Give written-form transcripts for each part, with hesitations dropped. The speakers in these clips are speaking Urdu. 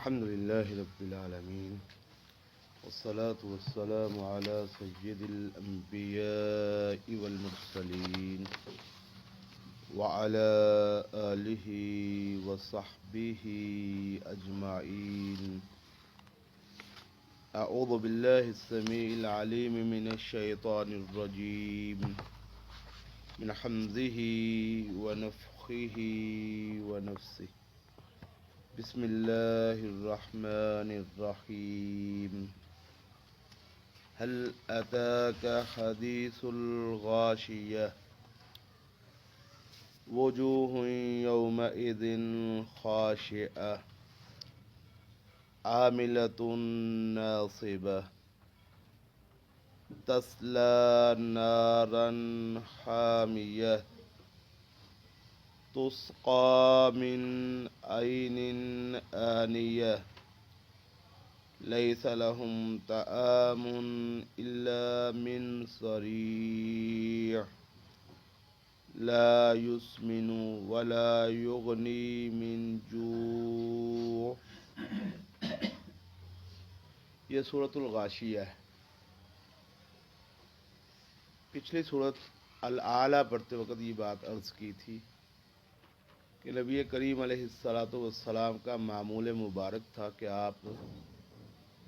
الحمد لله رب العالمين والصلاة والسلام على سيد الأنبياء والمرسلين وعلى آله وصحبه أجمعين. أعوذ بالله السميع العليم من الشيطان الرجيم من حمزه ونفخه ونفسه. بسم الله الرحمن الرحيم. هل أتاك حديث الغاشية وجوه يومئذ خاشعة عاملة ناصبة تصلى نارا حامية تسقى من عين آنية ليس لهم طعام إلا من ضريع لا يسمن ولا يغني من جوع. یہ سورۃ الغاشیہ ہے. پچھلی سورۃ الاعلیٰ پڑھتے وقت یہ بات عرض کی تھی کہ نبی کریم علیہ الصلاۃ والسلام کا معمول مبارک تھا کہ آپ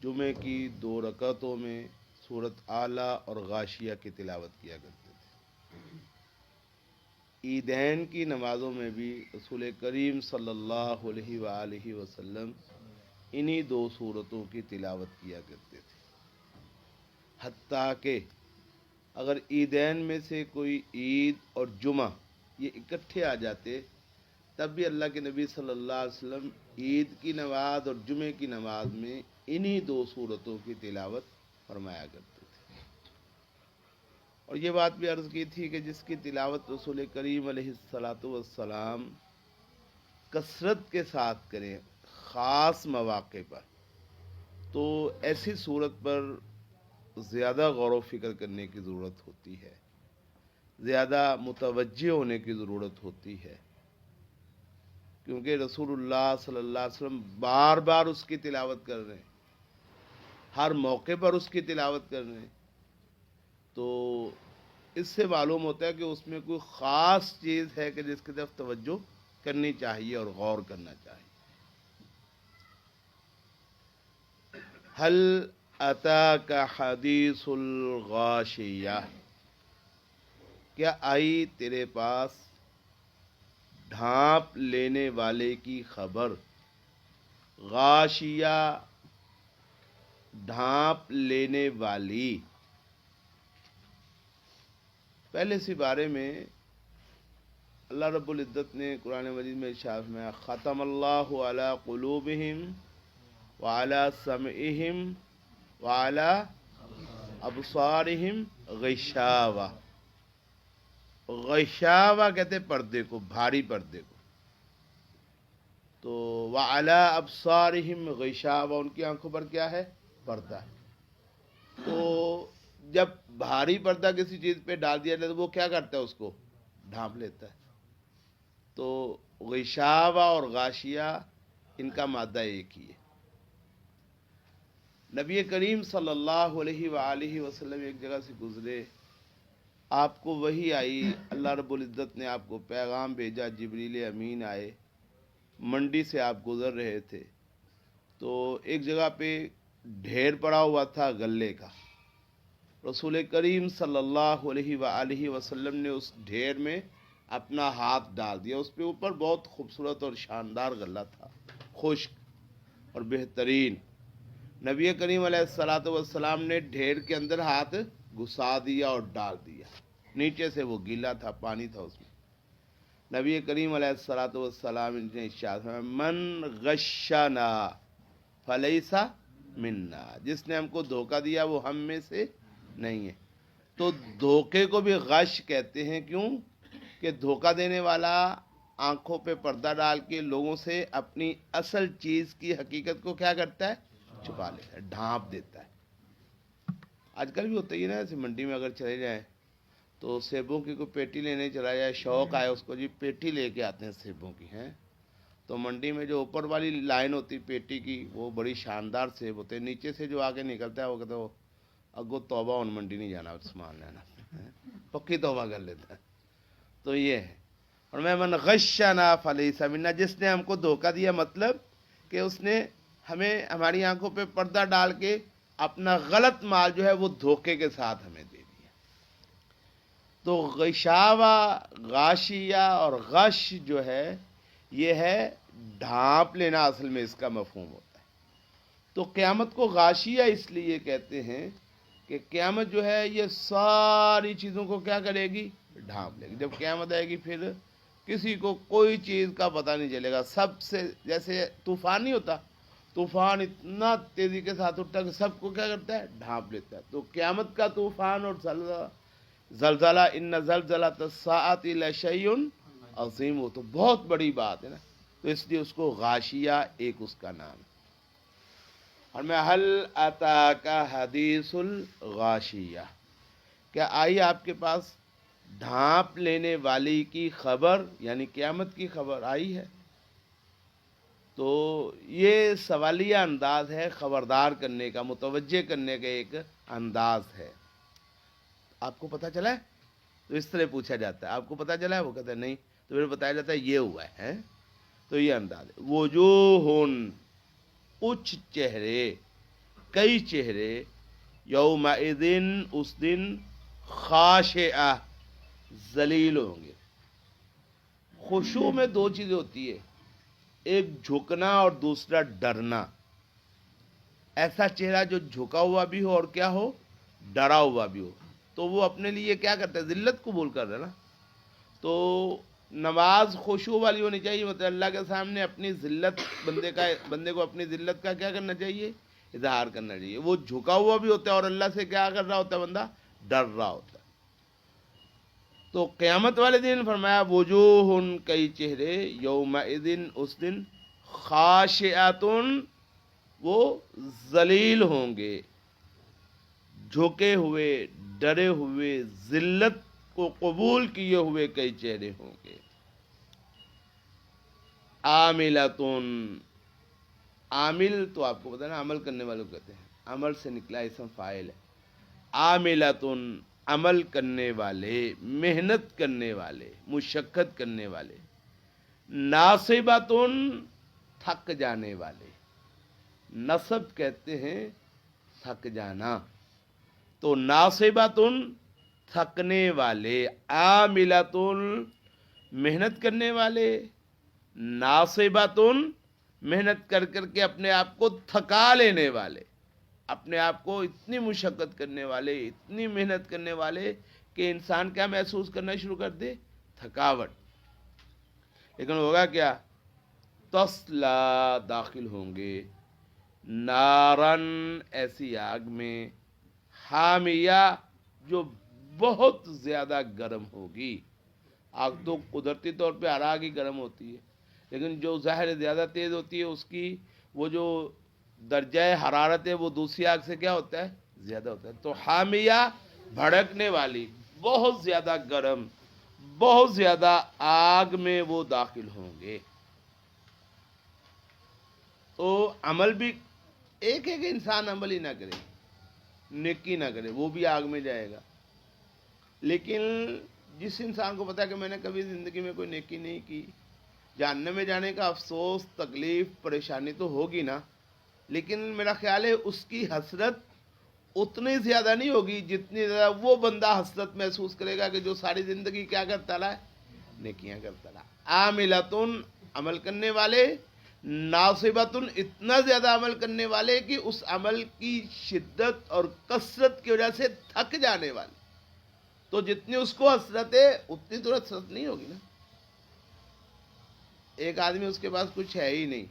جمعے کی 2 رکعتوں میں سورۃ اعلیٰ اور غاشیہ کی تلاوت کیا کرتے تھے. عیدین کی نمازوں میں بھی رسول کریم صلی اللہ علیہ وآلہ وسلم انہی 2 سورتوں کی تلاوت کیا کرتے تھے. حتیٰ کہ اگر عیدین میں سے کوئی عید اور جمعہ یہ اکٹھے آ جاتے تب بھی اللہ کے نبی صلی اللہ علیہ وسلم عید کی نماز اور جمعے کی نماز میں انہی 2 سورتوں کی تلاوت فرمایا کرتے تھے. اور یہ بات بھی عرض کی تھی کہ جس کی تلاوت رسول کریم علیہ الصلاۃ والسلام کثرت کے ساتھ کریں خاص مواقع پر تو ایسی صورت پر زیادہ غور و فکر کرنے کی ضرورت ہوتی ہے، زیادہ متوجہ ہونے کی ضرورت ہوتی ہے، کیونکہ رسول اللہ صلی اللہ علیہ وسلم بار بار اس کی تلاوت کر رہے ہیں، ہر موقع پر اس کی تلاوت کر رہے ہیں. تو اس سے معلوم ہوتا ہے کہ اس میں کوئی خاص چیز ہے کہ جس کی طرف توجہ کرنی چاہیے اور غور کرنا چاہیے. حل اتاک حدیث الغاشیہ، کیا آئی تیرے پاس ڈھانپ لینے والے کی خبر. غاشیہ ڈھانپ لینے والی. پہلے سی بارے میں اللہ رب العزت نے قرآن مجید میں ارشاد فرمایا ختم اللہ علی قلوبہم وعلی سمعہم وعلی ابصارہم غشاوہ. غشاوہ کہتے پردے کو، بھاری پردے کو. تو وعلی ابصارہم غشاوہ، ان کی آنکھوں پر کیا ہے؟ پردہ ہے. تو جب بھاری پردہ کسی چیز پہ ڈال دیا جائے تو وہ کیا کرتا ہے؟ اس کو ڈھانپ لیتا ہے. تو غشاوہ اور غاشیہ ان کا مادہ ایک ہی ہے. نبی کریم صلی اللہ علیہ وآلہ وسلم ایک جگہ سے گزرے، آپ کو وحی آئی، اللہ رب العزت نے آپ کو پیغام بھیجا، جبریل امین آئے. منڈی سے آپ گزر رہے تھے تو ایک جگہ پہ ڈھیر پڑا ہوا تھا غلے کا. رسول کریم صلی اللہ علیہ وآلہ وسلم نے اس ڈھیر میں اپنا ہاتھ ڈال دیا. اس پہ اوپر بہت خوبصورت اور شاندار غلہ تھا، خشک اور بہترین. نبی کریم علیہ الصلاۃ والسلام نے ڈھیر کے اندر ہاتھ گھسا دیا اور ڈال دیا. نیچے سے وہ گیلا تھا، پانی تھا اس میں. نبی کریم علیہ الصلاۃ والسلام نے ارشاد فرمایا من غشنا فلیس منا، جس نے ہم کو دھوکہ دیا وہ ہم میں سے نہیں ہے. تو دھوکے کو بھی غش کہتے ہیں. کیوں کہ دھوکہ دینے والا آنکھوں پہ پردہ ڈال کے لوگوں سے اپنی اصل چیز کی حقیقت کو کیا کرتا ہے؟ چھپا لیتا ہے، ڈھانپ دیتا ہے. آج کل بھی ہوتا ہی نا، ایسے منڈی میں اگر چلے جائیں تو سیبوں کی کوئی پیٹی لینے چلا جائے، شوق آئے اس کو، جی پیٹی لے کے آتے ہیں سیبوں کی ہیں، تو منڈی میں جو اوپر والی لائن ہوتی پیٹی کی وہ بڑی شاندار سیب ہوتے ہیں, نیچے سے جو آگے نکلتا ہے وہ کہتے ہو اگو توبہ ان منڈی نہیں جانا سامان لینا, پکی توبہ کر لیتا ہے. تو یہ ہے. اور میں من غشنا فلیس منا, جس نے ہم کو دھوکہ دیا, مطلب کہ اس نے ہمیں ہماری آنکھوں پہ پردہ ڈال کے اپنا غلط مال جو ہے وہ دھوکے کے ساتھ ہمیں دے دیا. تو غشاوہ, غاشیہ اور غش جو ہے یہ ہے ڈھانپ لینا, اصل میں اس کا مفہوم ہوتا ہے. تو قیامت کو غاشیہ اس لیے کہتے ہیں کہ قیامت جو ہے یہ ساری چیزوں کو کیا کرے گی, ڈھانپ لے گی. جب قیامت آئے گی پھر کسی کو کوئی چیز کا پتہ نہیں چلے گا. سب سے جیسے طوفان نہیں ہوتا, طوفان اتنا تیزی کے ساتھ اٹھتا کہ سب کو کیا کرتا ہے, ڈھانپ لیتا ہے. تو قیامت کا طوفان اور زلزلہ, ان زلزلۃ الساعۃ لشیء عظیم, وہ تو بہت بڑی بات ہے نا, تو اس لیے اس کو غاشیہ ایک اس کا نام ہے. اور میں حل اتاک حدیث الغاشیہ, کیا آئی آپ کے پاس ڈھانپ لینے والی کی خبر, یعنی قیامت کی خبر آئی ہے؟ تو یہ سوالیہ انداز ہے, خبردار کرنے کا, متوجہ کرنے کا ایک انداز ہے. آپ کو پتہ چلا ہے؟ تو اس طرح پوچھا جاتا ہے, آپ کو پتہ چلا ہے؟ وہ کہتا ہے نہیں. تو پھر بتایا جاتا ہے یہ ہوا ہے. تو یہ انداز ہے. وجوہن, کچھ چہرے, کئی چہرے, یومئذن, اس دن, خاشعہ, ذلیل ہوں گے. خشوع میں دو چیزیں ہوتی ہے, ایک جھکنا اور دوسرا ڈرنا. ایسا چہرہ جو جھکا ہوا بھی ہو اور کیا ہو, ڈرا ہوا بھی ہو, تو وہ اپنے لیے کیا کرتا ہے, ذلت قبول کر رہا ہے نا. تو نماز خشوع والی ہونی چاہیے, مطلب اللہ کے سامنے اپنی ذلت, بندے کو اپنی ذلت کا کیا کرنا چاہیے, اظہار کرنا چاہیے. وہ جھکا ہوا بھی ہوتا ہے اور اللہ سے کیا کر رہا ہوتا ہے, بندہ ڈر رہا ہوتا ہے. تو قیامت والے دن فرمایا وجوہ, کئی چہرے, یومئذن, اس دن, خاشعۃن, وہ ذلیل ہوں گے, جھکے ہوئے, ڈرے ہوئے, ذلت کو قبول کیے ہوئے کئی چہرے ہوں گے. عاملۃن, عامل تو آپ کو پتا نا عمل کرنے والوں کہتے ہیں, عمل سے نکلا اسم فاعل ہے. عاملۃن, عمل کرنے والے, محنت کرنے والے, مشقت کرنے والے. ناصبۃن, تھک جانے والے. نصب کہتے ہیں تھک جانا, تو ناصبۃن, تھکنے والے. عاملۃن, محنت کرنے والے. ناصبۃن, محنت کر کر کے اپنے آپ کو تھکا لینے والے, اپنے آپ کو اتنی مشقت کرنے والے, اتنی محنت کرنے والے کہ انسان کیا محسوس کرنا شروع کر دے, تھکاوٹ. لیکن ہوگا کیا, تسلا, داخل ہوں گے, نارن, ایسی آگ میں, حامیہ, جو بہت زیادہ گرم ہوگی. آگ تو قدرتی طور پہ ہر آگ ہی گرم ہوتی ہے, لیکن جو ظاہر زیادہ تیز ہوتی ہے اس کی وہ جو درجہ حرارت ہے وہ دوسری آگ سے کیا ہوتا ہے, زیادہ ہوتا ہے. تو حامیہ, بھڑکنے والی, بہت زیادہ گرم, بہت زیادہ آگ میں وہ داخل ہوں گے. تو عمل بھی ایک ہے کہ انسان عمل ہی نہ کرے, نیکی نہ کرے, وہ بھی آگ میں جائے گا. لیکن جس انسان کو پتا ہے کہ میں نے کبھی زندگی میں کوئی نیکی نہیں کی, جہنم میں جانے کا افسوس, تکلیف, پریشانی تو ہوگی نا, لیکن میرا خیال ہے اس کی حسرت اتنی زیادہ نہیں ہوگی جتنی زیادہ وہ بندہ حسرت محسوس کرے گا کہ جو ساری زندگی کیا کرتا رہا ہے, نیکیاں کرتا رہا. عاملۃن, عمل کرنے والے. ناصبۃن, اتنا زیادہ عمل کرنے والے کہ اس عمل کی شدت اور کثرت کی وجہ سے تھک جانے والے. تو جتنی اس کو حسرت ہے اتنی تو حسرت نہیں ہوگی نا. ایک آدمی اس کے پاس کچھ ہے ہی نہیں,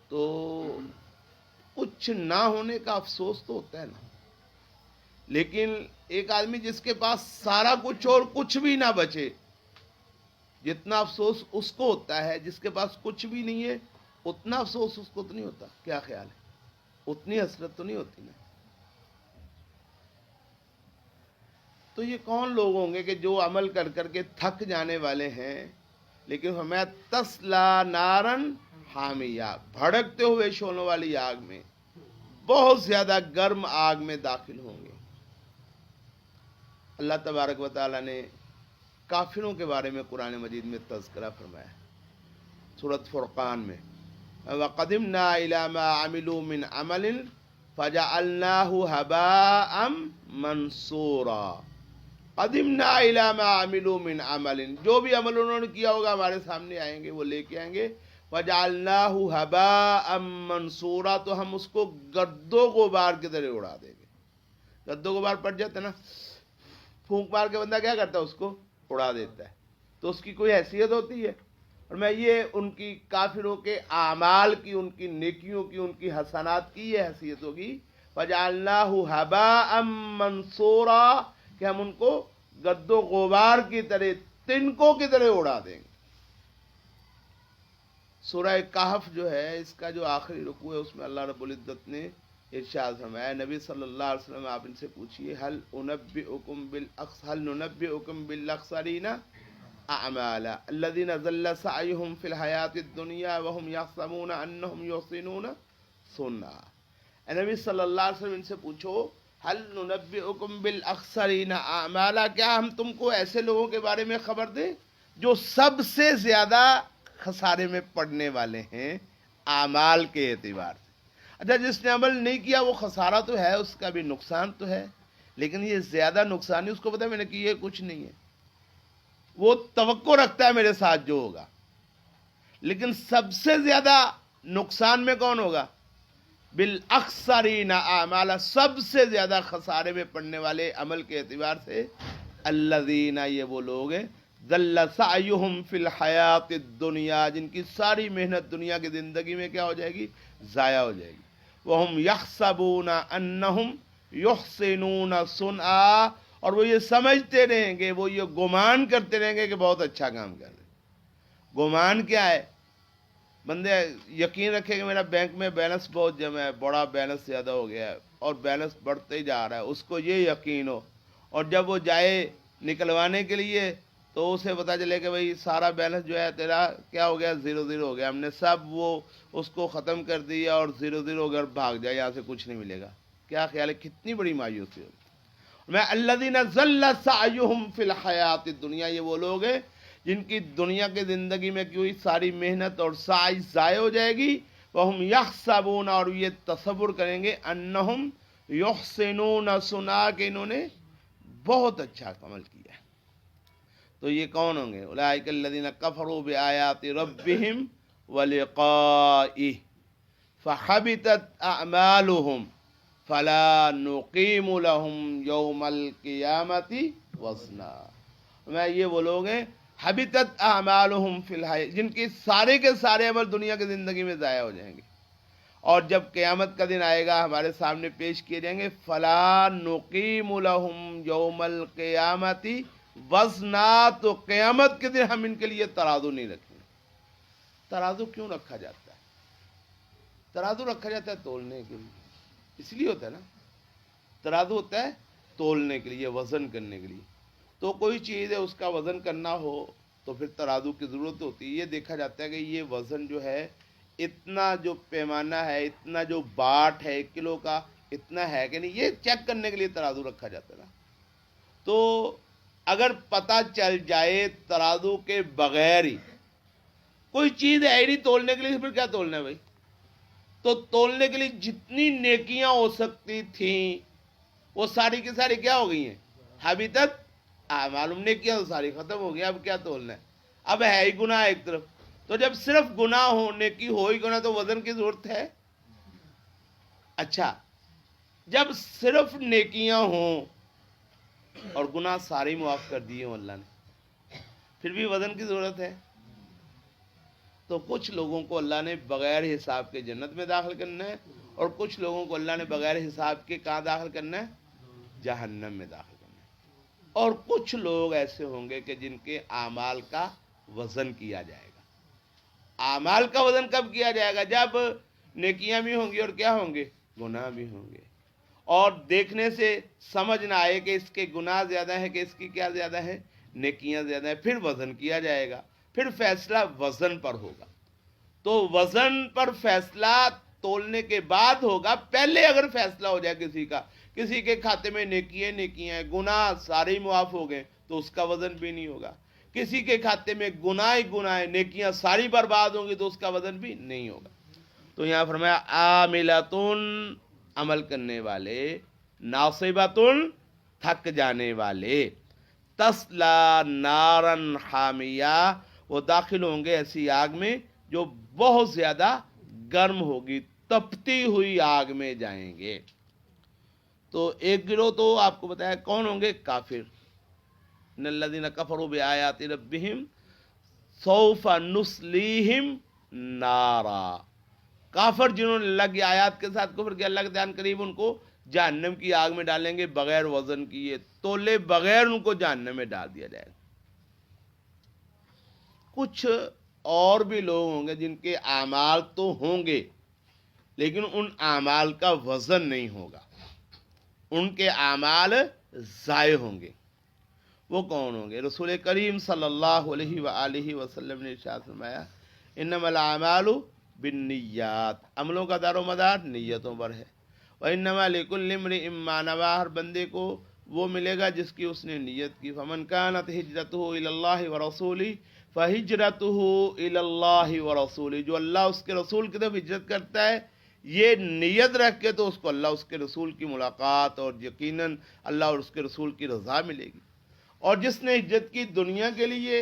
تو کچھ نہ ہونے کا افسوس تو ہوتا ہے نا. لیکن ایک آدمی جس کے پاس سارا کچھ اور کچھ بھی نہ بچے, جتنا افسوس اس کو ہوتا ہے. جس کے پاس کچھ بھی نہیں ہے اتنا افسوس اس کو تو نہیں ہوتا. کیا خیال ہے, اتنی حسرت تو نہیں ہوتی نا. تو یہ کون لوگ ہوں گے کہ جو عمل کر کر کے تھک جانے والے ہیں, لیکن ہمیں تسلا نارن حامیہ، بھڑکتے ہوئے شعلوں والی آگ میں، بہت زیادہ گرم آگ میں داخل ہوں گے۔ اللہ تبارک و تعالیٰ نے کافروں کے بارے میں قرآن مجید میں تذکرہ فرمایا سورۃ فرقان میں، وَقَدِمْنَا إِلَىٰ مَا عَمِلُوا مِنْ عَمَلٍ فَجَعَلْنَاهُ هَبَاءً مَنْصُورًا۔ قدمنا الی ما عملوا من عمل، جو بھی عمل انہوں نے کیا ہوگا ہمارے سامنے آئیں گے، وہ لے کے آئیں گے۔ وجعلناہ ہباء منصورا، تو ہم اس کو گرد و غبار کی طرح اڑا دیں گے۔ گرد و غبار پڑ جاتا ہے نا، پھونک مار کے بندہ کیا کرتا ہے، اس کو اڑا دیتا ہے، تو اس کی کوئی حیثیت ہوتی ہے؟ اور میں یہ ان کی کافروں کے اعمال کی، ان کی نیکیوں کی، ان کی حسنات کی یہ حیثیت ہوگی، وجعلناہ ہباء منصورا، کہ ہم ان کو گرد و غبار کی طرح، تنکوں کی طرح اڑا دیں گے۔ سورہ کہف جو ہے، اس کا جو آخری رکوع ہے، اس میں اللہ رب العزت نے ارشاد فرمایا، نبی صلی اللہ علیہ وسلم آپ ان سے پوچھیے، هل ننبئکم بالاخسرین اعمالا الذین ضل سعیہم فی الحیاۃ الدنیا وهم یحسبون انہم یحسنون صنعا۔ اے نبی صلی اللہ علیہ وسلم ان سے پوچھو، هل ننبئکم بالاخسرین اعمالا، کیا ہم تم کو ایسے لوگوں کے بارے میں خبر دیں جو سب سے زیادہ خسارے میں پڑنے والے ہیں اعمال کے اعتبار سے۔ اچھا، جس نے عمل نہیں کیا وہ خسارہ تو ہے، اس کا بھی نقصان تو ہے، لیکن یہ زیادہ نقصان ہے، اس کو پتہ ہے میں نے کہ یہ کچھ نہیں ہے، وہ توقع رکھتا ہے میرے ساتھ جو ہوگا، لیکن سب سے زیادہ نقصان میں کون ہوگا؟ بالاخسرین اعمالا، سب سے زیادہ خسارے میں پڑنے والے عمل کے اعتبار سے، الذین، یہ وہ لوگ ہیں، ضل سعیہم فی الحیاۃ الدنیا، جن کی ساری محنت دنیا کی زندگی میں کیا ہو جائے گی؟ ضائع ہو جائے گی۔ وہم یحسبون انہم یحسنون صنعا، اور وہ یہ سمجھتے رہیں گے، وہ یہ گمان کرتے رہیں گے کہ بہت اچھا کام کر رہے ہیں۔ گمان کیا ہے؟ بندے یقین رکھے کہ میرا بینک میں بیلنس بہت جمع ہے، بڑا بیلنس زیادہ ہو گیا ہے، اور بیلنس بڑھتے ہی جا رہا ہے، اس کو یہ یقین ہو، اور جب وہ جائے نکلوانے کے لیے تو اسے پتا چلے کہ بھئی سارا بیلنس جو ہے تیرا کیا ہو گیا؟ 0 ہو گیا، ہم نے سب وہ اس کو ختم کر دیا، اور 0 ہو کر بھاگ جائے، یہاں سے کچھ نہیں ملے گا۔ کیا خیال ہے کتنی بڑی مایوسی ہوگی؟ میں الذین ضل سعیہم فی الحیاۃ الدنیا، یہ وہ لوگ ہیں جن کی دنیا کی زندگی میں کی ہوئی ساری محنت اور سعی ضائع ہو جائے گی، وہم یحسبون، اور یہ تصور کریں گے، انہم یحسنون صنعا، کہ انہوں نے بہت اچھا عمل کیا ہے۔ تو یہ کون ہوں گے؟ اولئک الذین کفروا بآیات ربہم ولقائہ فحبطت اعمالہم فلا نقیم لہم یوم القیامۃ وزنا۔ میں یہ وہ لوگ ہیں، حبطت اعمالہم فی الحیاۃ، جن کی سارے کے سارے عمل دنیا کی زندگی میں ضائع ہو جائیں گے، اور جب قیامت کا دن آئے گا ہمارے سامنے پیش کیے جائیں گے، فلا نقیم لہم یوم القیامۃ وزنا، تو قیامت کے دن ہم ان کے لیے ترازو نہیں رکھیں گے۔ ترازو کیوں رکھا جاتا ہے؟ ترازو رکھا جاتا ہے تولنے کے لیے، اس لیے ہوتا ہے نا، ترازو ہوتا ہے تولنے کے لیے، وزن کرنے کے لیے۔ تو کوئی چیز ہے، اس کا وزن کرنا ہو تو پھر ترازو کی ضرورت ہوتی ہے۔ یہ دیکھا جاتا ہے کہ یہ وزن جو ہے، اتنا جو پیمانہ ہے، اتنا جو باٹ ہے 1 کلو کا، اتنا ہے کہ نہیں، یہ چیک کرنے کے لیے ترازو رکھا جاتا ہے نا۔ تو اگر پتہ چل جائے ترازو کے بغیر ہی کوئی چیز ہے ہی نہیں تولنے کے لیے، پھر کیا تولنا ہے بھائی؟ تو تولنے کے لیے جتنی نیکیاں ہو سکتی تھیں وہ ساری کی ساری کیا ہو گئی ہیں؟ حبطت معلوم نیکیاں تو ساری ختم ہو گئی، اب کیا تولنا ہے؟ اب ہے ہی گناہ ایک طرف، تو جب صرف گناہ ہو، نیکی ہو ہی گناہ، تو وزن کی ضرورت ہے؟ اچھا، جب صرف نیکیاں ہوں اور گناہ سارے معاف کر دیے ہوں اللہ نے، پھر بھی وزن کی ضرورت ہے؟ تو کچھ لوگوں کو اللہ نے بغیر حساب کے جنت میں داخل کرنا ہے، اور کچھ لوگوں کو اللہ نے بغیر حساب کے کہاں داخل کرنا ہے؟ جہنم میں داخل کرنا ہے۔ اور کچھ لوگ ایسے ہوں گے کہ جن کے اعمال کا وزن کیا جائے گا۔ اعمال کا وزن کب کیا جائے گا؟ جب نیکیاں بھی ہوں گی اور کیا ہوں گے؟ گناہ بھی ہوں گے، اور دیکھنے سے سمجھ نہ آئے کہ اس کے گناہ زیادہ ہیں کہ اس کی کیا زیادہ ہے؟ نیکیاں زیادہ ہیں، پھر وزن کیا جائے گا۔ پھر فیصلہ وزن پر ہوگا. تو وزن پر فیصلہ تولنے کے بعد ہوگا. پہلے اگر فیصلہ ہو جائے کسی کے کھاتے میں نیکیاں گناہ سارے معاف ہو گئے تو اس کا وزن بھی نہیں ہوگا. کسی کے کھاتے میں گناہ نیکیاں ساری برباد ہوں گی تو اس کا وزن بھی نہیں ہوگا. تو یہاں فرمایا عاملتن عمل کرنے والے، ناصبتن تھک جانے والے، تسلا نارن حامیہ وہ داخل ہوں گے ایسی آگ میں جو بہت زیادہ گرم ہوگی، تپتی ہوئی آگ میں جائیں گے. تو ایک گروہ تو آپ کو بتایا کون ہوں گے؟ کافر. ان الذین کفروا بآیات ربہم سوف نصلیہم نارا. کافر جنہوں نے اللہ کی آیات کے ساتھ کفر کیا، اللہ کے دھیان قریب، ان کو جہنم کی آگ میں ڈالیں گے بغیر وزن کیے، تولے بغیر ان کو جہنم میں ڈال دیا جائے گا. کچھ اور بھی لوگ ہوں گے جن کے اعمال تو ہوں گے لیکن ان اعمال کا وزن نہیں ہوگا، ان کے اعمال ضائع ہوں گے. وہ کون ہوں گے؟ رسول کریم صلی اللہ علیہ وآلہ وسلم نے ارشاد فرمایا انما الاعمال بالنیات، عملوں کا دار و مدار نیتوں پر ہے. وانما لکل امرئ ما نوى، ہر بندے کو وہ ملے گا جس کی اس نے نیت کی. فمن كانت ہجرته الى اللہ ورسولہ فہجرته الى اللہ ورسولہ، جو اللہ اس کے رسول کی طرف ہجرت کرتا ہے یہ نیت رکھ کے تو اس کو اللہ اس کے رسول کی ملاقات اور یقیناً اللہ اور اس کے رسول کی رضا ملے گی. اور جس نے ہجرت کی دنیا کے لیے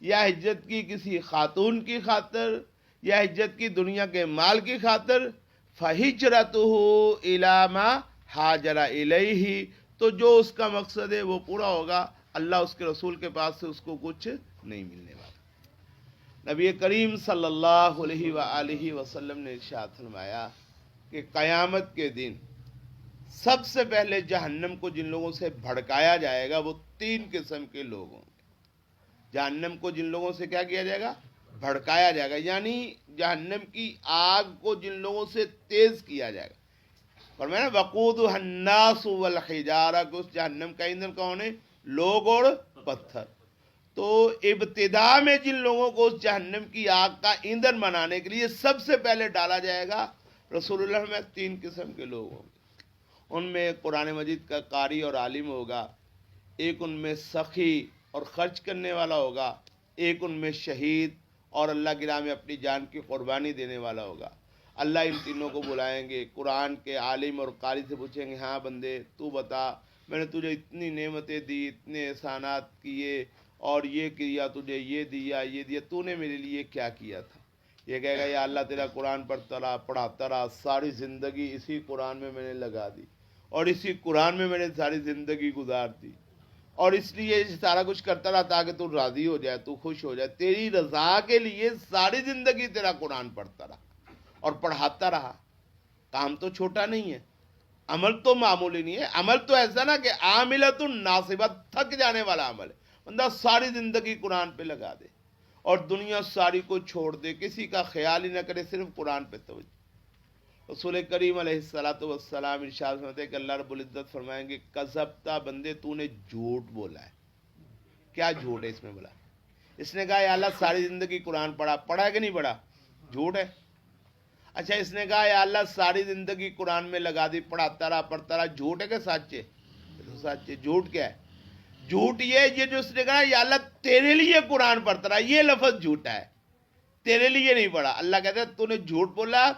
یا ہجرت کی کسی خاتون کی خاطر یا ہجرت کی دنیا کے مال کی خاطر، فَهِجْرَتُهُ إِلَى مَا هَاجَرَ إِلَيْهِ، تو جو اس کا مقصد ہے وہ پورا ہوگا، اللہ اس کے رسول کے پاس سے اس کو کچھ نہیں ملنے والا. نبی کریم صلی اللہ علیہ وآلہ وسلم نے ارشاد فرمایا کہ قیامت کے دن سب سے پہلے جہنم کو جن لوگوں سے بھڑکایا جائے گا وہ 3 قسم کے لوگ ہوں گے. جہنم کو جن لوگوں سے کیا کیا جائے گا؟ بھڑکایا جائے گا، یعنی جہنم کی آگ کو جن لوگوں سے تیز کیا جائے گا. فرمایا نا وقودها الناس والحجارہ، کہ اس جہنم کا ایندھن کون ہے؟ لوگ اور پتھر. تو ابتدا میں جن لوگوں کو اس جہنم کی آگ کا ایندھن بنانے کے لیے سب سے پہلے ڈالا جائے گا، رسول اللہ میں 3 قسم کے لوگ ہوں گے. ان میں قرآن مجید کا قاری اور عالم ہوگا، ایک ان میں سخی اور خرچ کرنے والا ہوگا، ایک ان میں شہید اور اللہ کی راہ میں اپنی جان کی قربانی دینے والا ہوگا. اللہ ان تینوں کو بلائیں گے، قرآن کے عالم اور قاری سے پوچھیں گے ہاں بندے تو بتا، میں نے تجھے اتنی نعمتیں دی، اتنے احسانات کیے اور یہ کیا، تجھے یہ دیا، تو نے میرے لیے کیا کیا تھا؟ یہ کہے گا یا اللہ تیرا قرآن پڑھاتا رہا، ساری زندگی اسی قرآن میں میں نے لگا دی اور اسی قرآن میں نے ساری زندگی گزار دی، اور اس لیے سارا کچھ کرتا رہا تاکہ تو راضی ہو جائے، تو خوش ہو جائے، تیری رضا کے لیے ساری زندگی تیرا قرآن پڑھتا رہا اور پڑھاتا رہا. کام تو چھوٹا نہیں ہے، عمل تو معمولی نہیں ہے. عمل تو ایسا نا کہ عاملۃ ناصبہ، تھک جانے والا عمل ہے. بندہ ساری زندگی قرآن پہ لگا دے اور دنیا ساری کو چھوڑ دے، کسی کا خیال ہی نہ کرے، صرف قرآن پہ توجہ. رسول کریم علیہ الصلوۃ والسلام ارشاد فرماتے ہیں کہ اللہ رب العزت فرمائیں گے کذبتا بندے، تو نے جھوٹ بولا ہے. کیا جھوٹ ہے اس میں بولا؟ اس نے کہا یا اللہ ساری زندگی قرآن پڑھا ہے کہ نہیں پڑھا؟ جھوٹ ہے. اچھا اس نے کہا یا اللہ ساری زندگی قرآن میں لگا دی، پڑھتا رہا، جھوٹ ہے کہ سچ ہے؟ سچ ہے. جھوٹ کیا ہے؟ جھوٹ یہ جو اس نے کہا یا اللہ تیرے لیے قرآن پڑھتا رہا، یہ لفظ جھوٹا ہے، تیرے لیے نہیں پڑھا. اللہ کہتا ہے تو نے جھوٹ بولا،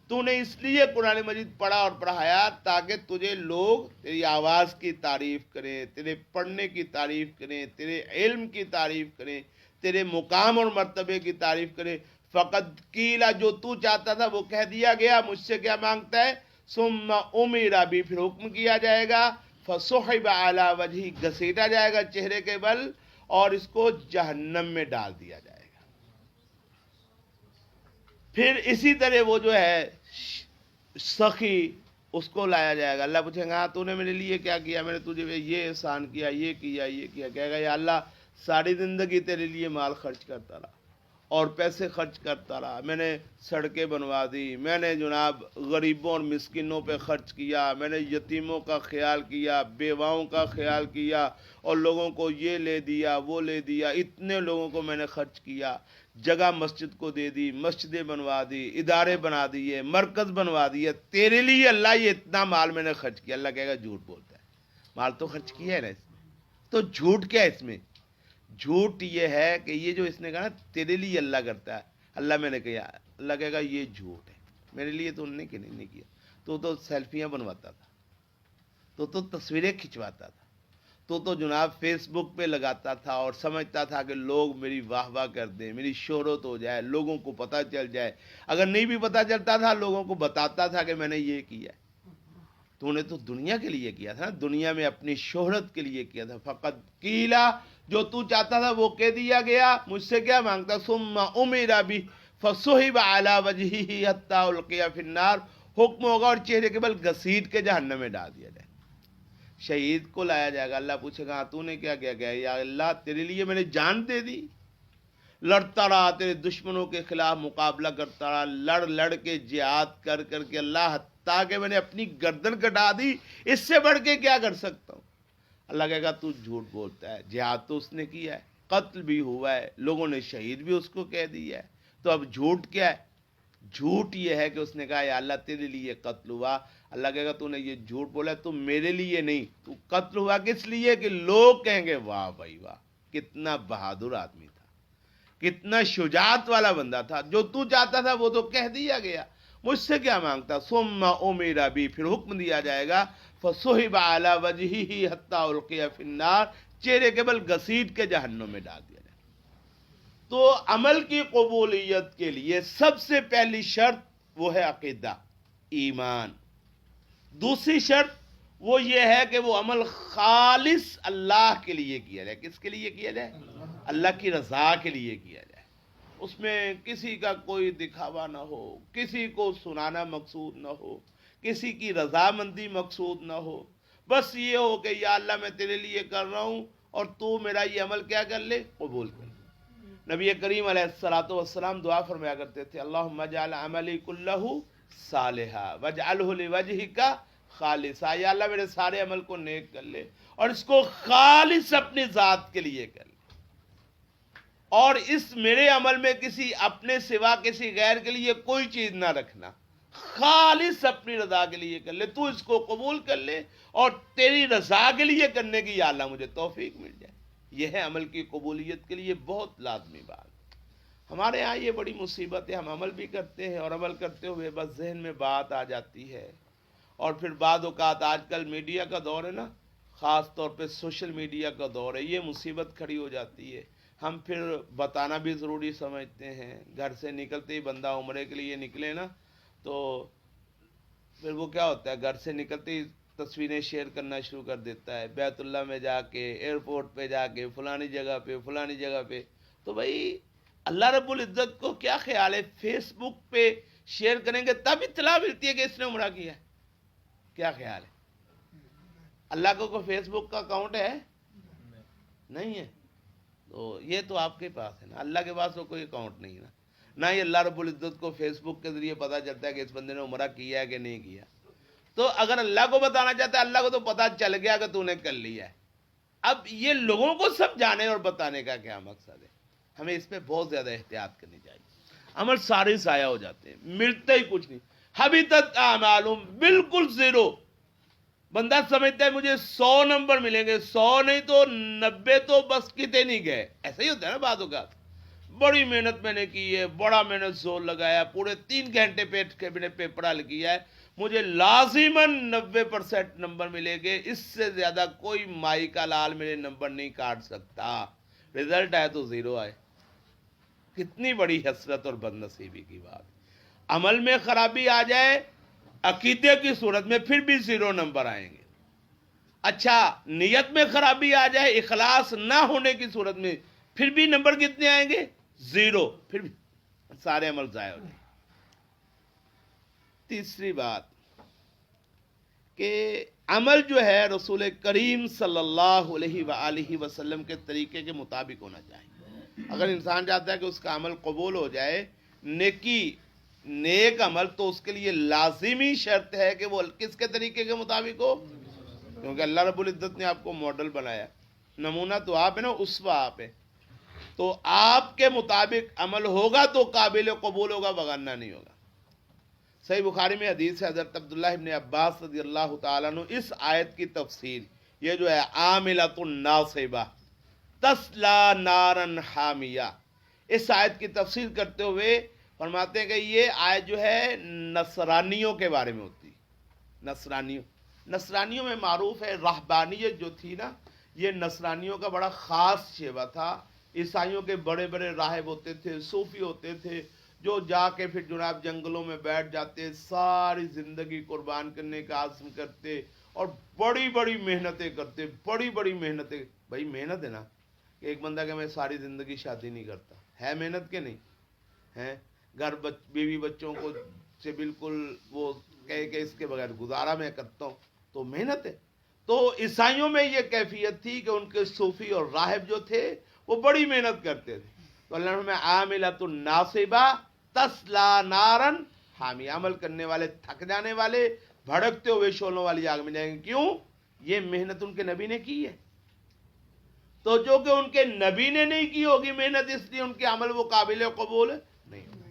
تو نے اس لیے قرآن مجید پڑھا اور پڑھایا تاکہ تجھے لوگ تیری آواز کی تعریف کریں، تیرے پڑھنے کی تعریف کریں، تیرے علم کی تعریف کریں، تیرے مقام اور مرتبے کی تعریف کریں. فقط قیلا، جو تو چاہتا تھا وہ کہہ دیا گیا. مجھ سے کیا مانگتا ہے؟ ثم امر بھی، پھر حکم کیا جائے گا. فسحب علی وجہہ، گھسیٹا جائے گا چہرے کے بل اور اس کو جہنم میں ڈال دیا جائے گا. پھر اسی طرح وہ جو ہے سخی، اس کو لایا جائے گا. اللہ پوچھیں گا ہاں تو نے میرے لیے کیا کیا؟ میں نے تجھے یہ احسان کیا، یہ کیا. کہے گا یا اللہ ساری زندگی تیرے لیے مال خرچ کرتا رہا اور پیسے خرچ کرتا رہا. میں نے سڑکیں بنوا دی, میں نے جناب غریبوں اور مسکینوں پہ خرچ کیا, میں نے یتیموں کا خیال کیا, بیواؤں کا خیال کیا, اور لوگوں کو یہ لے دیا وہ لے دیا. اتنے لوگوں کو میں نے خرچ کیا, جگہ مسجد کو دے دی, مسجدیں بنوا دی, ادارے بنا دیے, مرکز بنوا دیے. تیرے لیے اللہ یہ اتنا مال میں نے خرچ کیا. اللہ کہے گا جھوٹ بولتا ہے, مال تو خرچ کیا ہے نا اس میں, تو جھوٹ کیا ہے اس میں؟ جھوٹ یہ ہے کہ یہ جو اس نے کہا نا تیرے لیے اللہ کرتا ہے, اللہ میں نے کہا, اللہ کہے گا یہ جھوٹ ہے, میرے لیے تو انہوں نے نہیں کیا. تو سیلفیاں بنواتا تھا, تو تصویریں کھنچواتا تھا, تو جناب فیس بک پہ لگاتا تھا اور سمجھتا تھا کہ لوگ میری واہ واہ کر دیں, میری شہرت ہو جائے, لوگوں کو پتہ چل جائے. اگر نہیں بھی پتہ چلتا تھا لوگوں کو بتاتا تھا کہ میں نے یہ کیا ہے. تو نے تو دنیا کے لیے کیا تھا نا, دنیا میں اپنی شہرت کے لیے کیا تھا. فقط قیلا, جو تو چاہتا تھا وہ کہہ دیا گیا. مجھ سے کیا مانگتا؟ ثم امر بھی فصحب علی وجہہ حتی القی فی النار, حکم ہوگا اور چہرے کے بل گھسیٹ کے جہنم میں ڈال دیا جائے. شہید کو لایا جائے گا, اللہ پوچھے گا تو نے کیا کیا؟ یا اللہ تیرے لیے میں نے جان دے دی, لڑتا رہا, تیرے دشمنوں کے خلاف مقابلہ کرتا رہا, لڑ کے جہاد کر کے اللہ, حتیٰ کہ میں نے اپنی گردن کٹا دی, اس سے بڑھ کے کیا کر سکتا ہوں؟ اللہ کہے گا تو جھوٹ بولتا ہے. جہاد تو اس نے کیا ہے, قتل بھی ہوا ہے, لوگوں نے شہید بھی اس کو کہہ دیا ہے, تو اب جھوٹ کیا ہے؟ جھوٹ یہ ہے کہ اس نے کہا یا اللہ تیرے لیے قتل ہوا. اللہ کہے گا تو نے یہ جھوٹ بولا, تو میرے لیے نہیں, تو قتل ہوا کس لیے کہ لوگ کہیں گے واہ بھائی واہ, کتنا بہادر آدمی تھا, کتنا شجاعت والا بندہ تھا. جو تو چاہتا تھا وہ تو کہہ دیا گیا, مجھ سے کیا مانگتا؟ ثم امر بھی, پھر حکم دیا جائے گا, فصحب علی وجہہ حتی القی فی النار, چہرے کے بل گھسیٹ کے جہنم میں ڈال دیا جائے. تو عمل کی قبولیت کے لیے سب سے پہلی شرط وہ ہے عقیدہ, ایمان. دوسری شرط وہ یہ ہے کہ وہ عمل خالص اللہ کے لیے کیا جائے. کس کے لیے کیا جائے؟ اللہ کی رضا کے لیے کیا جائے. اس میں کسی کا کوئی دکھاوا نہ ہو, کسی کو سنانا مقصود نہ ہو, کسی کی رضامندی مقصود نہ ہو. بس یہ ہو کہ یا اللہ میں تیرے لیے کر رہا ہوں اور تو میرا یہ عمل کیا کر لے, قبول کر لے. نبی کریم علیہ الصلوۃ والسلام دعا فرمایا کرتے تھے, اللہم اجعل عملی کلہ صالحا واجعلہ لوجہک خالصا, یا اللہ میرے سارے عمل کو نیک کر لے اور اس کو خالص اپنی ذات کے لیے کر لے, اور اس میرے عمل میں کسی اپنے سوا کسی غیر کے لیے کوئی چیز نہ رکھنا, خالص اپنی رضا کے لیے کر لے. تو اس کو قبول کر لے اور تیری رضا کے لیے کرنے کی یا اللہ مجھے توفیق مل جائے. یہ ہے عمل کی قبولیت کے لیے بہت لازمی بات. ہمارے ہاں یہ بڑی مصیبت ہے, ہم عمل بھی کرتے ہیں اور عمل کرتے ہوئے بس ذہن میں بات آ جاتی ہے, اور پھر بعض اوقات آج کل میڈیا کا دور ہے نا, خاص طور پہ سوشل میڈیا کا دور ہے, یہ مصیبت کھڑی ہو جاتی ہے. ہم پھر بتانا بھی ضروری سمجھتے ہیں. گھر سے نکلتے ہی بندہ عمرے کے لیے نکلے نا, تو پھر وہ کیا ہوتا ہے, گھر سے نکلتے ہی تصویریں شیئر کرنا شروع کر دیتا ہے, بیت اللہ میں جا کے, ایئرپورٹ پہ جا کے, فلانی جگہ پہ. تو بھائی اللہ رب العزت کو کیا خیال ہے, فیس بک پہ شیئر کریں گے تب اطلاع ملتی ہے کہ اس نے عمرہ کیا ہے؟ کیا خیال ہے؟ اللہ کو کوئی فیس بک کا اکاؤنٹ ہے؟ نہیں ہے. تو یہ تو آپ کے پاس ہے نا, اللہ کے پاس تو کوئی اکاؤنٹ نہیں ہے نا. نہ ہی اللہ رب العزت کو فیس بک کے ذریعے پتا چلتا ہے کہ اس بندے نے عمرہ کیا ہے کہ نہیں کیا. تو اگر اللہ کو بتانا چاہتا ہے, اللہ کو تو پتا چل گیا کہ تو نے کر لیا ہے. اب یہ لوگوں کو سمجھانے اور بتانے کا کیا مقصد ہے؟ ہمیں اس پہ بہت زیادہ احتیاط کرنی چاہیے. عمل سارے ضائع ہو جاتے ہیں, ملتا ہی کچھ نہیں. حبطت اعمالہم, بالکل زیرو. بندہ سمجھتا ہے مجھے 100 نمبر ملیں گے, 100 نہیں تو 90 تو بس کتے نہیں گئے. ایسا ہی ہوتا ہے نا بعض اوقات. بڑی محنت میں نے کی ہے, بڑا محنت زور لگایا, پورے 3 گھنٹے بیٹھ کے میں نے پیپر حل کیا ہے, مجھے لازماً 90% نمبر ملے گے, اس سے زیادہ کوئی مائی کا لال میرے نمبر نہیں کاٹ سکتا. رزلٹ آئے تو زیرو آئے. کتنی بڑی حسرت اور بد نصیبی کی بات. عمل میں خرابی آ جائے عقیدے کی صورت میں پھر بھی 0 نمبر آئیں گے. اچھا, نیت میں خرابی آ جائے اخلاص نہ ہونے کی صورت میں پھر بھی نمبر کتنے آئیں گے؟ 0. پھر بھی سارے عمل ضائع ہو جائیں. تیسری بات کہ عمل جو ہے رسول کریم صلی اللہ علیہ وآلہ وسلم کے طریقے کے مطابق ہونا چاہیے. اگر انسان چاہتا ہے کہ اس کا عمل قبول ہو جائے، نیک عمل، تو اس کے لیے لازمی شرط ہے کہ وہ کس کے طریقے کے مطابق ہو، کیونکہ اللہ رب العزت نے آپ کو ماڈل بنایا، نمونہ تو آپ ہے نا، اسوہ آپ ہے، تو آپ کے مطابق عمل ہوگا تو قابل قبول ہوگا، وگرنہ نہیں ہوگا۔ صحیح بخاری میں حدیث ہے حضرت عبداللہ ابن عباس رضی اللہ تعالیٰ عنہ اس آیت کی تفسیر، یہ جو ہے عاملۃ ناصبہ تسلا نارن حامیہ، اس آیت کی تفسیر کرتے ہوئے فرماتے ہیں کہ یہ آیت جو ہے نصرانیوں کے بارے میں ہوتی، نصرانیوں میں معروف ہے رہبانیت جو تھی نا، یہ نصرانیوں کا بڑا خاص شیوہ تھا۔ عیسائیوں کے بڑے بڑے راہب ہوتے تھے، صوفی ہوتے تھے، جو جا کے پھر جناب جنگلوں میں بیٹھ جاتے، ساری زندگی قربان کرنے کا عزم کرتے اور بڑی بڑی محنتیں کرتے، بڑی بڑی محنتیں۔ بھائی محنت ہے نا، کہ ایک بندہ کہ میں ساری زندگی شادی نہیں کرتا، ہے محنت کے نہیں ہے؟ گھر بیوی بچوں کو سے بالکل وہ کہے کہ اس کے بغیر گزارا میں کرتا ہوں، تو محنت ہے۔ تو عیسائیوں میں یہ کیفیت تھی کہ ان کے صوفی اور راہب جو تھے وہ بڑی محنت کرتے تھے، تو اللہ نے عاملۃ ناصبہ تسلا نارن حامی، عمل کرنے والے تھک جانے والے بھڑکتے ہوئے شعلوں والی آگ میں جائیں گے۔ کیوں؟ یہ محنت ان کے نبی نے کی ہے، تو جو کہ ان کے نبی نے نہیں کی ہوگی محنت، اس لیے ان کے عمل وہ قابل قبول نہیں ہوگا۔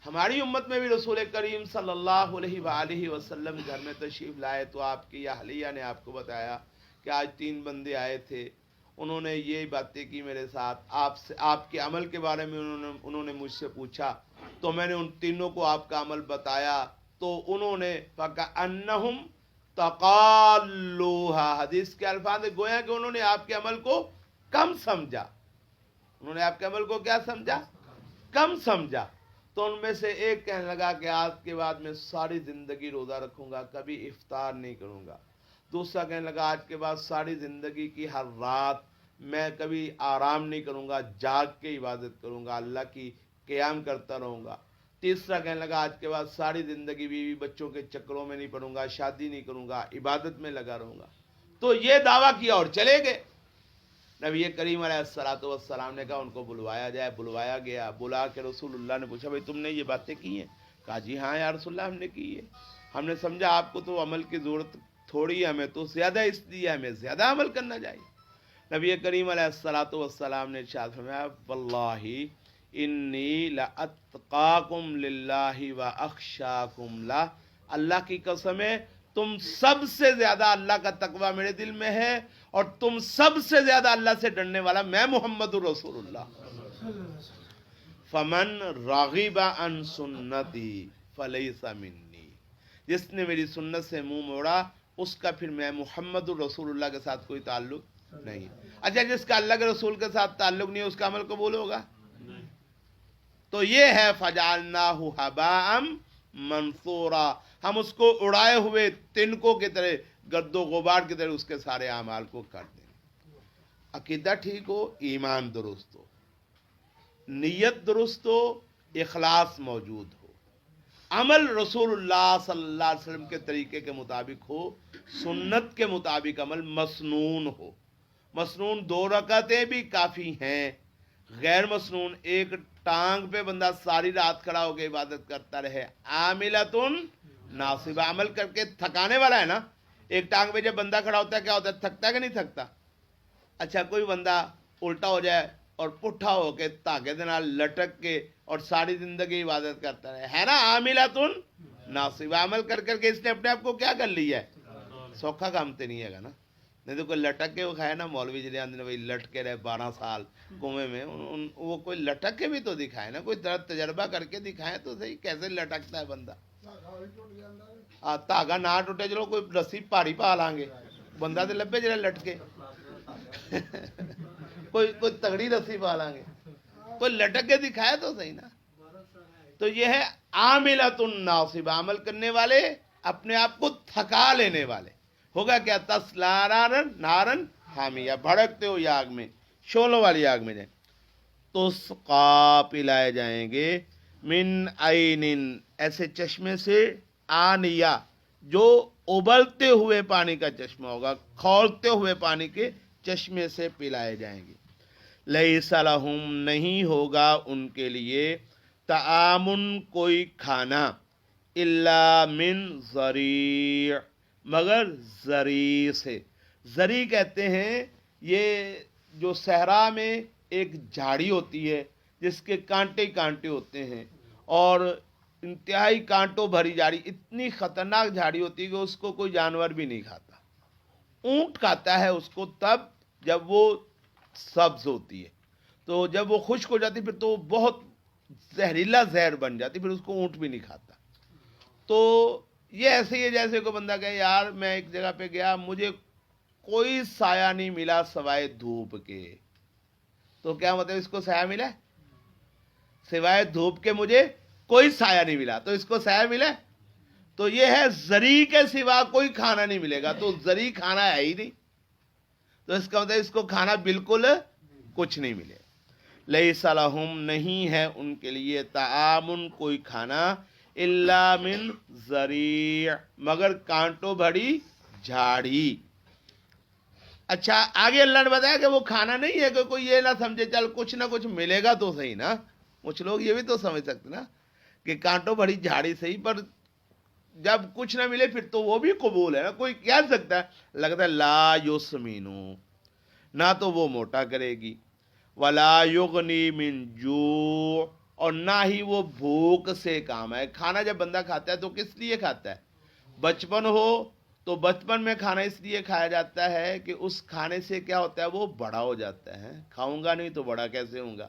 ہماری امت میں بھی رسول کریم صلی اللہ علیہ وآلہ وسلم گھر میں تشریف لائے تو آپ کی اہلیہ نے آپ کو بتایا کہ آج 3 بندے آئے تھے، انہوں نے یہ باتیں کی میرے ساتھ، آپ کے عمل کے بارے میں انہوں نے مجھ سے پوچھا، تو میں نے ان تینوں کو آپ کا عمل بتایا، تو انہوں نے فَكَأَنَّهُمْ تَقَالُّوهَا، حدیث کے الفاظ ہے گویا کہ انہوں نے آپ کے عمل کو کم سمجھا، انہوں نے آپ کے عمل کو کیا سمجھا؟ کم سمجھا۔ تو ان میں سے ایک کہنے لگا کہ آج کے بعد میں ساری زندگی روزہ رکھوں گا، کبھی افطار نہیں کروں گا۔ دوسرا کہنے لگا آج کے بعد ساری زندگی کی ہر رات میں کبھی آرام نہیں کروں گا، جاگ کے عبادت کروں گا، اللہ کی قیام کرتا رہوں گا۔ تیسرا کہنے لگا آج کے بعد ساری زندگی بیوی بچوں کے چکروں میں نہیں پڑوں گا، شادی نہیں کروں گا، عبادت میں لگا رہوں گا۔ تو یہ دعویٰ کیا اور چلے گئے۔ نبی کریم علیہ الصلوۃ والسلام نے کہا ان کو بلوایا جائے، بلوایا گیا، بلا کے رسول اللہ نے پوچھا بھائی تم نے یہ باتیں کی ہیں؟ کہا جی ہاں یا رسول اللہ ہم نے کی ہے، ہم نے سمجھا آپ کو تو عمل کی ضرورت تھوڑی ہے، ہمیں تو زیادہ، اس لیے ہمیں زیادہ عمل کرنا چاہیے۔ نبی کریم علیہ الصلوۃ والسلام نے ارشاد فرمایا واللہ انی لاتقاکم للہ واخشاکم لہ، اللہ کی قسم ہے تم سب سے زیادہ اللہ کا تقوی میرے دل میں ہے، اور تم سب سے زیادہ اللہ سے ڈرنے والا میں محمد رسول اللہ۔ فمن راغب عن سنتی فلیس منی، جس نے میری سنت سے منہ موڑا اس کا پھر میں محمد الرسول اللہ کے ساتھ کوئی تعلق نہیں۔ اچھا جس کا اللہ کے رسول کے ساتھ تعلق نہیں ہے اس کا عمل قبول ہوگا؟ تو یہ ہے فجعلناہ ھباء منثورا، ہم اس کو اڑائے ہوئے تنکوں کی طرح، گرد و غبار کی طرح اس کے سارے اعمال کو کر دیں۔ عقیدہ ٹھیک ہو، ایمان درست ہو، نیت درست ہو، اخلاص موجود ہو، عمل رسول اللہ صلی اللہ علیہ وسلم کے طریقے کے مطابق ہو، سنت کے مطابق عمل مسنون ہو۔ مسنون 2 رکعتیں بھی کافی ہیں، غیر مسنون ایک ٹانگ پہ بندہ ساری رات کھڑا ہو کے عبادت کرتا رہے، عاملۃ ناصبہ، عمل کر کے تھکانے والا ہے نا۔ ایک ٹانگ پہ جب بندہ کھڑا ہوتا ہے کیا ہوتا ہے؟ تھکتا ہے کہ نہیں تھکتا؟ اچھا کوئی بندہ الٹا ہو جائے اور پٹھا ہو کے تاکے دے نال لٹک کے اور ساری زندگی عبادت کرتا رہے، ہے نا عاملۃ ناصبہ، عمل کر کر کے اس نے اپنے آپ کو کیا کر لیا ہے؟ سوکھا کام تو نہیں ہے گا نا، نہیں تو کوئی لٹک کے وہ کھائے نا، مولوی جی نے بھائی لٹ کے رہے 12 سال کنویں میں، وہ کوئی لٹک کے بھی تو دکھائے نا، کوئی تجربہ کر کے دکھائے تو صحیح کیسے لٹکتا ہے بندہ۔ دھاگا نہ ٹوٹے چلو کوئی رسی پہاڑی پا لیں گے، بندہ تو لبے جڑا لٹ کے کوئی تگڑی رسی پا لیں گے، کوئی لٹک کے دکھائے تو صحیح نا۔ تو یہ ہے عاملۃ ناصبہ، عمل کرنے والے، اپنے آپ کو تھکا لینے والے۔ ہوگا کیا؟ تسلا نارن حامیہ، بھڑکتے ہو یا آگ میں، شعلوں والی آگ میں جائیں۔ تسقا پلائے جائیں گے، من عین، ایسے چشمے سے، آنیہ جو ابلتے ہوئے پانی کا چشمہ ہوگا، کھولتے ہوئے پانی کے چشمے سے پلائے جائیں گے۔ لیس لہم نہیں ہوگا ان کے لیے طعامن کوئی کھانا الا من ضریع مگر زری سے. زری کہتے ہیں یہ جو صحرا میں ایک جھاڑی ہوتی ہے جس کے کانٹے کانٹے ہوتے ہیں اور انتہائی کانٹوں بھری جھاڑی, اتنی خطرناک جھاڑی ہوتی ہے کہ اس کو کوئی جانور بھی نہیں کھاتا. اونٹ کھاتا ہے اس کو تب جب وہ سبز ہوتی ہے, تو جب وہ خشک ہو جاتی پھر تو وہ بہت زہریلا زہر بن جاتی, پھر اس کو اونٹ بھی نہیں کھاتا. تو یہ ایسے ہی ہے جیسے کوئی بندہ کہے یار میں ایک جگہ پہ گیا مجھے کوئی سایہ نہیں ملا سوائے دھوپ کے, تو کیا مطلب اس کو سایہ ملا, سوائے دھوپ کے مجھے کوئی سایہ نہیں ملا تو اس کو سایہ ملا. تو یہ ہے زری کے سوا کوئی کھانا نہیں ملے گا, تو زری کھانا ہے ہی نہیں, تو اس کا مطلب اس کو کھانا بالکل کچھ نہیں ملے. لیس لہم نہیں ہے ان کے لیے طعام کوئی کھانا الا من ضریع مگر کانٹوں بھری جھاڑی. اچھا آگے اللہ نے بتایا کہ وہ کھانا نہیں ہے کہ کوئی یہ نہ سمجھے چل کچھ نہ کچھ ملے گا تو صحیح نا. کچھ لوگ یہ بھی تو سمجھ سکتے نا کہ کانٹوں بھری جھاڑی صحیح, پر جب کچھ نہ ملے پھر تو وہ بھی قبول ہے نا. کوئی کہہ سکتا ہے لگتا ہے لا یسمینو, نہ تو وہ موٹا کرے گی, ولا یغنی من جوع اور نہ ہی وہ بھوک سے کام ہے. کھانا جب بندہ کھاتا ہے تو کس لیے کھاتا ہے؟ بچپن ہو تو بچپن میں کھانا اس لیے کھایا جاتا ہے کہ اس کھانے سے کیا ہوتا ہے وہ بڑا ہو جاتا ہے. کھاؤں گا نہیں تو بڑا کیسے ہوں گا,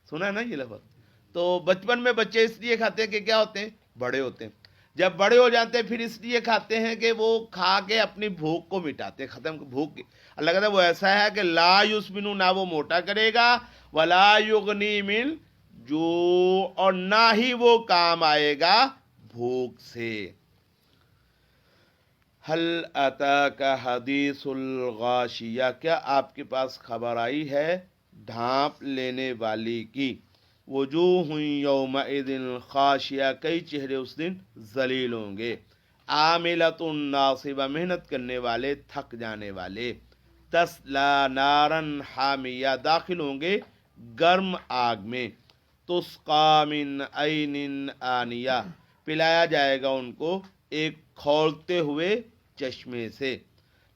سنا ہے نا یہ لفظ. تو بچپن میں بچے اس لیے کھاتے ہیں کہ کیا ہوتے ہیں بڑے ہوتے ہیں, جب بڑے ہو جاتے ہیں پھر اس لیے کھاتے ہیں کہ وہ کھا کے اپنی بھوک کو مٹاتے ہیں, ختم بھوک. اللہ کہتا ہے وہ ایسا ہے کہ لا یسمنو نہ وہ موٹا کرے گا, ولا یغنی من جوع اور نہ ہی وہ کام آئے گا بھوک سے. حل اتاک حدیث الغاشیہ کیا آپ کے پاس خبر آئی ہے ڈھانپ لینے والی کی. وجوہ یومئذ خاشیہ کئی چہرے اس دن ذلیل ہوں گے. عاملۃ ناصبہ محنت کرنے والے تھک جانے والے. تسلا نارن حامیہ داخل ہوں گے گرم آگ میں. تسقا من عین آنیہ پلایا جائے گا ان کو ایک کھولتے ہوئے چشمے سے.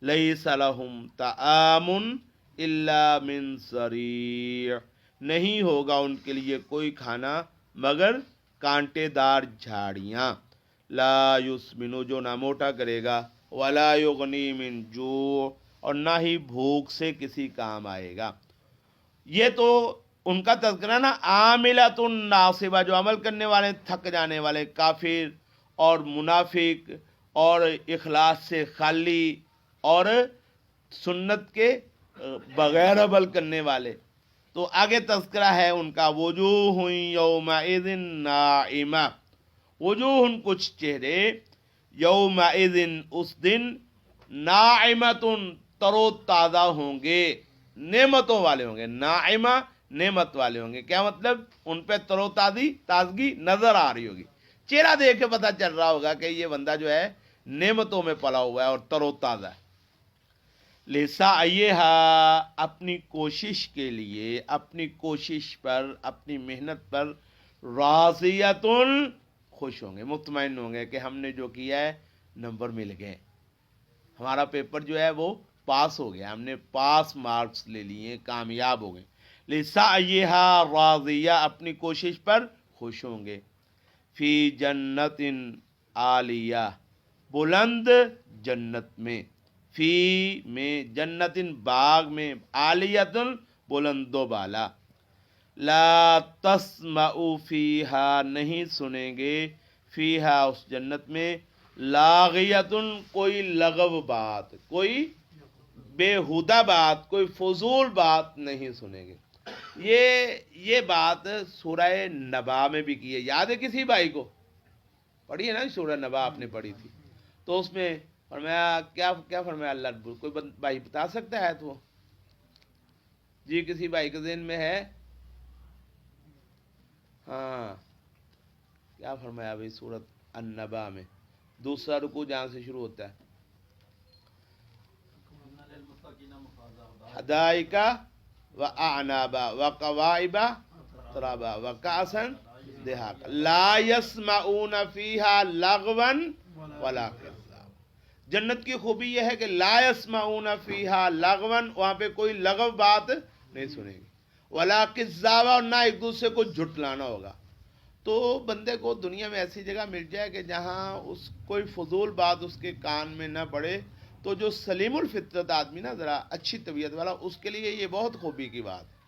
لیس لہم طعام الا من ضریع نہیں ہوگا ان کے لیے کوئی کھانا مگر کانٹے دار جھاڑیاں. لا یسمنو جو نہ موٹا کرے گا, ولا یغنی من جوع اور نہ ہی بھوک سے کسی کام آئے گا. یہ تو ان کا تذکرہ نا عاملۃ ناصبہ جو عمل کرنے والے تھک جانے والے, کافر اور منافق اور اخلاص سے خالی اور سنت کے بغیر عمل کرنے والے. تو آگے تذکرہ ہے ان کا وجوہ یومئذ ناعمہ, وجوہ کچھ چہرے یومئذ اس دن ناعمۃ تر و تازہ ہوں گے, نعمتوں والے ہوں گے. ناعمہ نعمت والے ہوں گے, کیا مطلب ان پہ تر و تازگی نظر آ رہی ہوگی. چہرہ دیکھ کے پتہ چل رہا ہوگا کہ یہ بندہ جو ہے نعمتوں میں پلا ہوا ہے اور تر و تازہ ہے. لسعیہا اپنی کوشش کے لیے, اپنی کوشش پر, اپنی محنت پر, راضیتن خوش ہوں گے, مطمئن ہوں گے کہ ہم نے جو کیا ہے نمبر مل گئے, ہمارا پیپر جو ہے وہ پاس ہو گیا, ہم نے پاس مارکس لے لیے, کامیاب ہو گئے. لسعیہا راضیہ اپنی کوشش پر خوش ہوں گے. فی جنت عالیہ بلند جنت میں, فی میں جنت باغ میں, عالیتن بلند و بالا. لا تسمع فیہا نہیں سنیں گے, فیہا اس جنت میں, لاغیتن کوئی لغو بات, کوئی بےہودہ بات, کوئی فضول بات نہیں سنیں گے. یہ بات سورہ نبا میں بھی کی ہے, یاد ہے کسی بھائی کو پڑھی ہے نا سورہ نبا آپ نے پڑھی تھی, تو اس میں فرمایا کیا فرمایا اللہ, کوئی بھائی بتا سکتا ہے تو جی کسی بھائی کے ذہن میں ہے؟ ہاں کیا فرمایا بھائی سورۃ النبا میں دوسرا رکوع جہاں سے شروع ہوتا ہے, حدائقہ وأعنابا وقوائب ترابا وكأسا دهاقا لا يسمعون فيها لغوا ولا كذابا. جنت کی خوبی یہ ہے کہ لا يسمعون فيها لغوا، وہاں پہ کوئی لغو بات نہیں سنے گی، ولا كذابا، اور نہ ایک دوسرے کو جھٹلانا ہوگا. تو بندے کو دنیا میں ایسی جگہ مل جائے کہ جہاں اس کوئی فضول بات اس کے کان میں نہ پڑے، تو جو سلیم الفطرت آدمی نا، ذرا اچھی طبیعت والا، اس کے لیے یہ بہت خوبی کی بات ہے.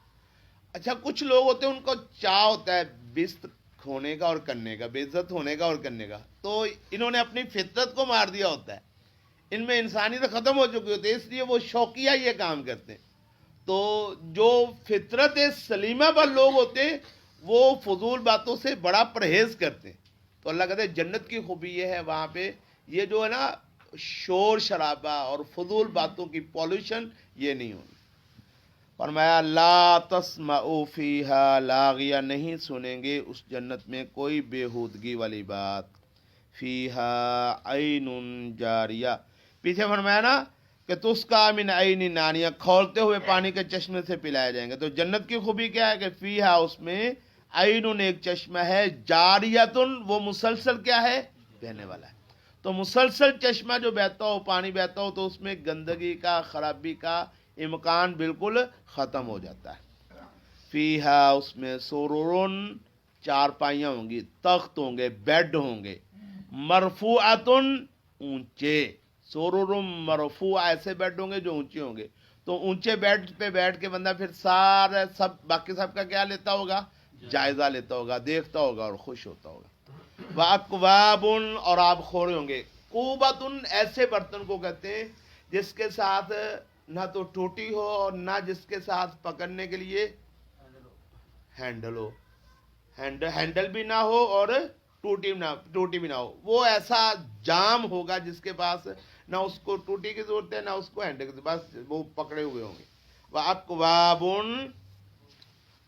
اچھا کچھ لوگ ہوتے ہیں ان کو چاہ ہوتا ہے بست ہونے کا اور کرنے کا، بے عزت ہونے کا اور کرنے کا، تو انہوں نے اپنی فطرت کو مار دیا ہوتا ہے، ان میں انسانیت ختم ہو چکی ہوتی ہے، اس لیے وہ شوقیہ یہ کام کرتے ہیں. تو جو فطرت سلیمہ پر لوگ ہوتے ہیں وہ فضول باتوں سے بڑا پرہیز کرتے ہیں. تو اللہ کہتے ہیں جنت کی خوبی یہ ہے، وہاں پہ یہ جو ہے نا شور شرابہ اور فضول باتوں کی پالوشن یہ نہیں ہوگی. فرمایا لا تسمعوا فیہا لاغیہ، نہیں سنیں گے اس جنت میں کوئی بےہودگی والی بات. فیہا عین جاریہ، پیچھے فرمایا نا کہ تسقیٰ من عین آنیہ، کھولتے ہوئے پانی کے چشمے سے پلائے جائیں گے. تو جنت کی خوبی کیا ہے کہ فیہا، اس میں عین ایک چشمہ ہے، جاریتن وہ مسلسل کیا ہے، بہنے والا ہے. تو مسلسل چشمہ جو بہتا ہو، پانی بہتا ہو، تو اس میں گندگی کا، خرابی کا امکان بالکل ختم ہو جاتا ہے. فیہا، اس میں سرورن چارپائیاں ہوں گی، تخت ہوں گے، بیڈ ہوں گے، مرفوعتن اونچے، سرورن مرفوع، ایسے بیڈ ہوں گے جو اونچے ہوں گے. تو اونچے بیڈ پہ بیٹھ کے بندہ پھر سارا باقی سب کا کیا لیتا ہوگا، جائزہ لیتا ہوگا، دیکھتا ہوگا اور خوش ہوتا ہوگا. وَأَكْوَابٌ، اور آب خورے ہوں گے. کوبتن ایسے برتن کو کہتے ہیں جس کے ساتھ نہ تو ٹوٹی ہو اور نہ جس کے ساتھ پکڑنے کے لیے ہینڈل ہو، ہینڈل بھی نہ ہو اور ٹوٹی بھی نہ ہو. وہ ایسا جام ہوگا جس کے پاس نہ اس کو ٹوٹی کی ضرورت ہے نہ اس کو ہینڈل کی، بس وہ پکڑے ہوئے ہوں گے. وَأَكْوَابٌ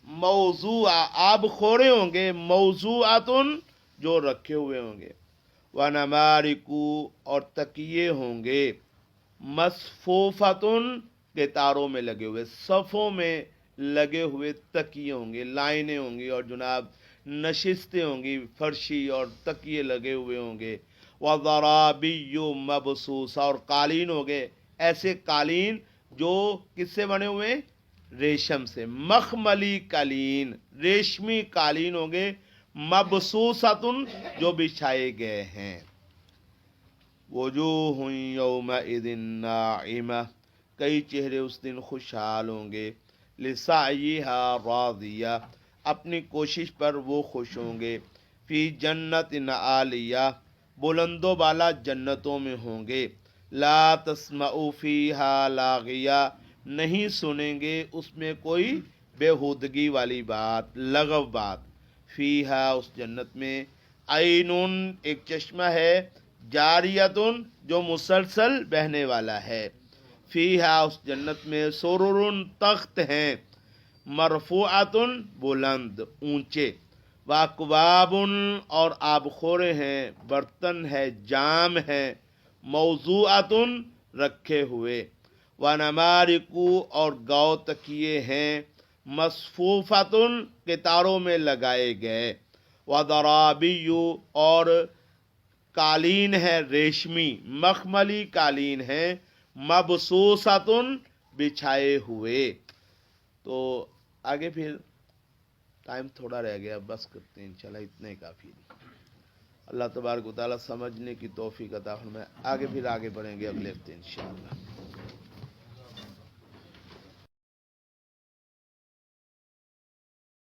موضوع، آب خورے ہوں گے، موضوعاتن جو رکھے ہوئے ہوں گے. وَنَمَارِقُ، اور تکیے ہوں گے، مصفوفتن کے تاروں میں لگے ہوئے، صفوں میں لگے ہوئے تکیے ہوں گے، لائنیں ہوں گی، اور جناب نشستیں ہوں گی، فرشی اور تکیے لگے ہوئے ہوں گے. وَضَرَابِيُّ مَبْثُوثَةٌ، اور قالین ہوں گے، ایسے قالین جو کس سے بنے ہوئے ہیں، ریشم سے، مخملی قالین، ریشمی قالین ہوں گے، مبثوثۃ جو بچھائے گئے ہیں. وجوہ یومئذ ناعمہ، کئی چہرے اس دن خوشحال ہوں گے. لسعیہا راضیہ، اپنی کوشش پر وہ خوش ہوں گے. فی جنت عالیہ، بلند و بالا جنتوں میں ہوں گے. لا تسمعوا فیہا لاغیہ، نہیں سنیں گے اس میں کوئی بےہودگی والی بات، لغو بات. فیہا، اس جنت میں، عینٌ ایک چشمہ ہے، جاریتن جو مسلسل بہنے والا ہے. فیہا، اس جنت میں، سررن تخت ہیں، مرفوعتن بلند اونچے. واکوابن، اور آب خورے ہیں، برتن ہے، جام ہے، موضوعاتن رکھے ہوئے. ونمارق، اور گاؤ تکیے ہیں، مصفوفتن کے تاروں میں لگائے گئے. وضرابی، اور قالین ہے ریشمی، مخملی قالین ہے، مبثوثۃ بچھائے ہوئے. تو آگے پھر ٹائم تھوڑا رہ گیا، بس کرتے ہیں انشاءاللہ، اتنا ہی کافی ہے. اللہ تبارک و تعالیٰ سمجھنے کی توفیق عطا فرمائے. آگے پھر آگے بڑھیں گے اگلے ہفتے انشاءاللہ.